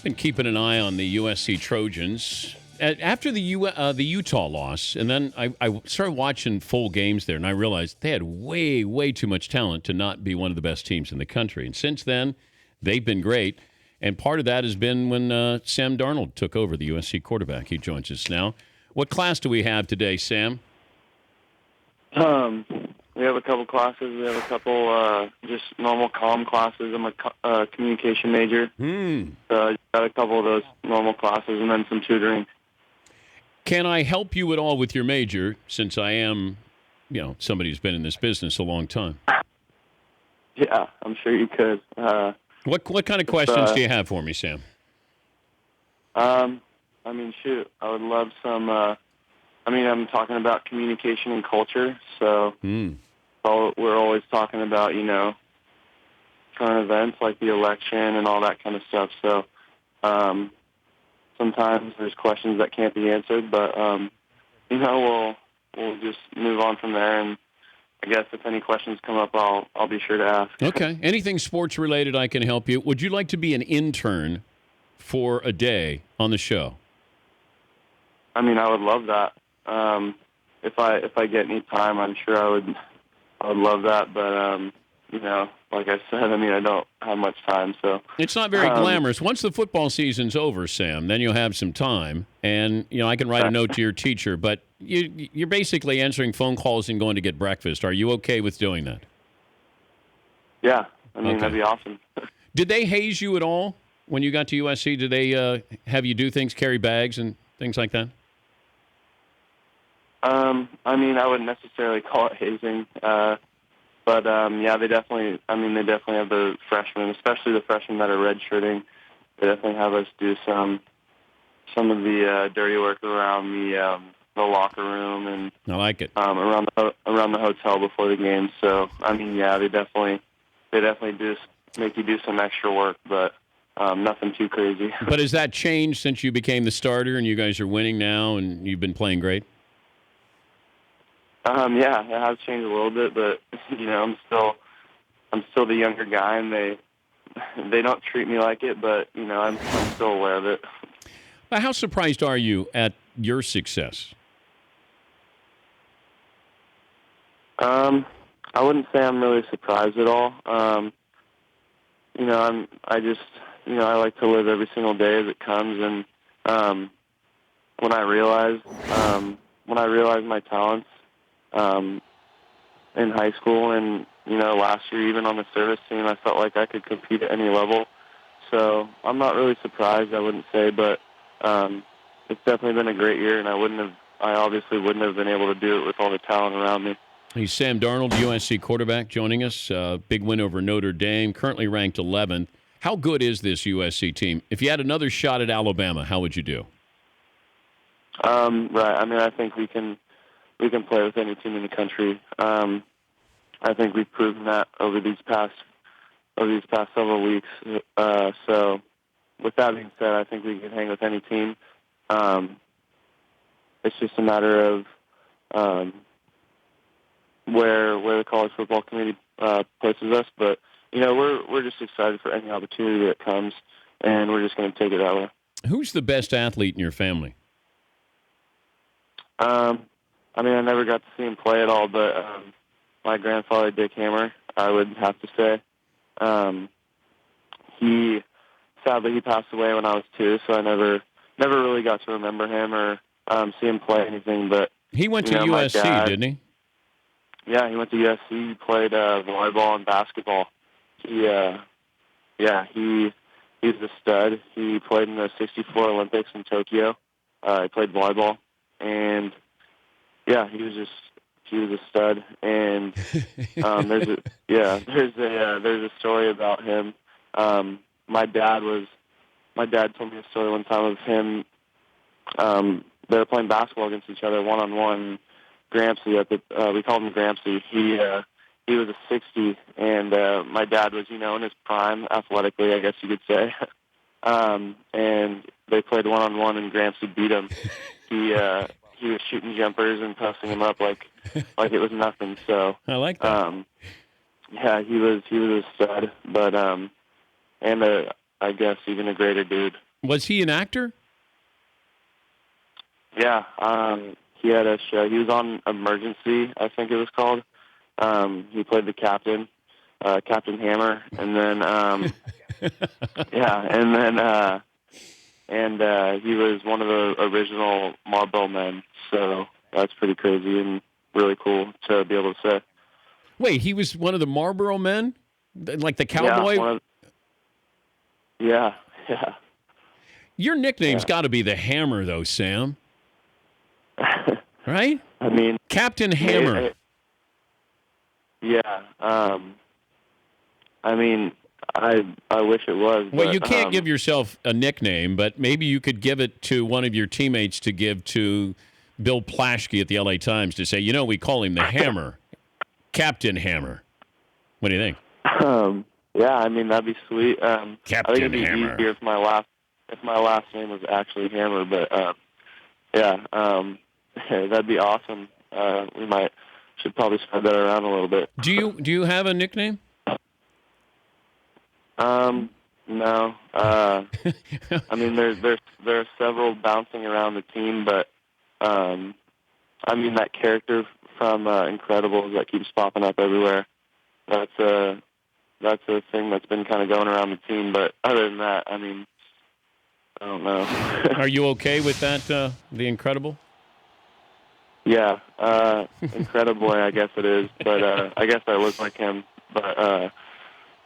Been keeping an eye on the USC Trojans. After the Utah loss, and then I started watching full games there, and I realized they had way, way too much talent to not be one of the best teams in the country. And since then, they've been great. And part of that has been when Sam Darnold took over, the USC quarterback. He joins us now. What class do we have today, Sam? We have a couple classes. We have a couple just normal comm classes. I'm a communication major. So got a couple of those normal classes and then some tutoring. Can I help you at all with your major, since I am, somebody who's been in this business a long time? Yeah, I'm sure you could. What kind of questions do you have for me, Sam? Shoot, I would love some. I'm talking about communication and culture, so we're always talking about, current events like the election and all that kind of stuff. So sometimes there's questions that can't be answered, but we'll just move on from there. And I guess if any questions come up, I'll be sure to ask. Okay. Anything sports related, I can help you. Would you like to be an intern for a day on the show? I would love that. If I get any time, I'm sure I would love that. But like I said, I don't have much time, so it's not very glamorous. Once the football season's over, Sam, then you'll have some time, and I can write a note to your teacher. But you're basically answering phone calls and going to get breakfast. Are you okay with doing that? Yeah, That'd be awesome. Did they haze you at all when you got to USC? Did they have you do things, carry bags and things like that? I wouldn't necessarily call it hazing, but yeah, they definitely have the freshmen, especially the freshmen that are redshirting. They definitely have us do some of the dirty work around the locker room and I like it around the hotel before the game. So yeah, they definitely do make you do some extra work, but nothing too crazy. But has that changed since you became the starter and you guys are winning now and you've been playing great? Yeah, it has changed a little bit, but I'm still the younger guy, and they don't treat me like it, but I'm still aware of it. How surprised are you at your success? I wouldn't say I'm really surprised at all. I like to live every single day as it comes, and when I realized my talents in high school and, last year even on the service team, I felt like I could compete at any level. So I'm not really surprised, I wouldn't say, but it's definitely been a great year, and I obviously wouldn't have been able to do it with all the talent around me. He's Sam Darnold, USC quarterback, joining us. Big win over Notre Dame, currently ranked 11th. How good is this USC team? If you had another shot at Alabama, how would you do? Right. I think we can play with any team in the country. I think we've proven that over these past several weeks. So, with that being said, I think we can hang with any team. It's just a matter of where the college football committee places us. But we're just excited for any opportunity that comes, and we're just going to take it that way. Who's the best athlete in your family? I never got to see him play at all, but my grandfather, Dick Hammer, I would have to say. Sadly, he passed away when I was 2, so I never really got to remember him or see him play anything. But he went to USC, didn't he? Yeah, he went to USC. He played volleyball and basketball. He's a stud. He played in the '64 Olympics in Tokyo. He played volleyball, and yeah, he was a stud. And there's a story about him. My dad told me a story one time of him. They were playing basketball against each other one-on-one. Gramsci, we called him Gramsci. He was a 60, and my dad was, in his prime athletically, I guess you could say. And they played one-on-one, and Gramsci beat him. He was shooting jumpers and posting him up like it was nothing. So I like that. Yeah, he was a stud, but I guess even a greater dude. Was he an actor? Yeah, he had a show. He was on Emergency, I think it was called. He played the captain, Captain Hammer, and then he was one of the original Marlboro Men. So that's pretty crazy and really cool to be able to say. Wait, he was one of the Marlboro Men, like the cowboy. Yeah. Your nickname's got to be the Hammer, though, Sam. Right? I mean, Captain Hammer. I mean, I wish it was. Well, but, you can't give yourself a nickname, but maybe you could give it to one of your teammates to give to Bill Plaschke at the LA Times to say, we call him the Hammer, Captain Hammer. What do you think? Yeah, I mean, that'd be sweet. Captain I think it'd be Hammer. easier if my last name was actually Hammer, but that'd be awesome. We should probably spread that around a little bit. Do you have a nickname? No. I mean, there are several bouncing around the team, but I mean that character from Incredibles that keeps popping up everywhere. That's a thing that's been kind of going around the team. But other than that, I mean, I don't know. Are you okay with that? The Incredible? Yeah, Incredible, I guess it is. But I guess I look like him. But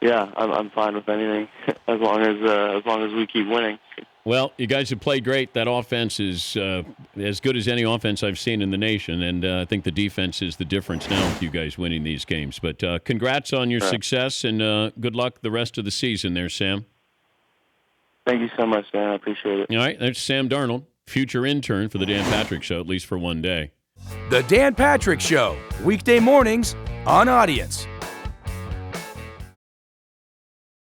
yeah, I'm fine with anything as long as we keep winning. Well, you guys have played great. That offense is as good as any offense I've seen in the nation, and I think the defense is the difference now with you guys winning these games. But congrats on your success, and good luck the rest of the season there, Sam. Thank you so much, Dan. I appreciate it. All right, that's Sam Darnold, future intern for the Dan Patrick Show, at least for one day. The Dan Patrick Show, weekday mornings on Audience.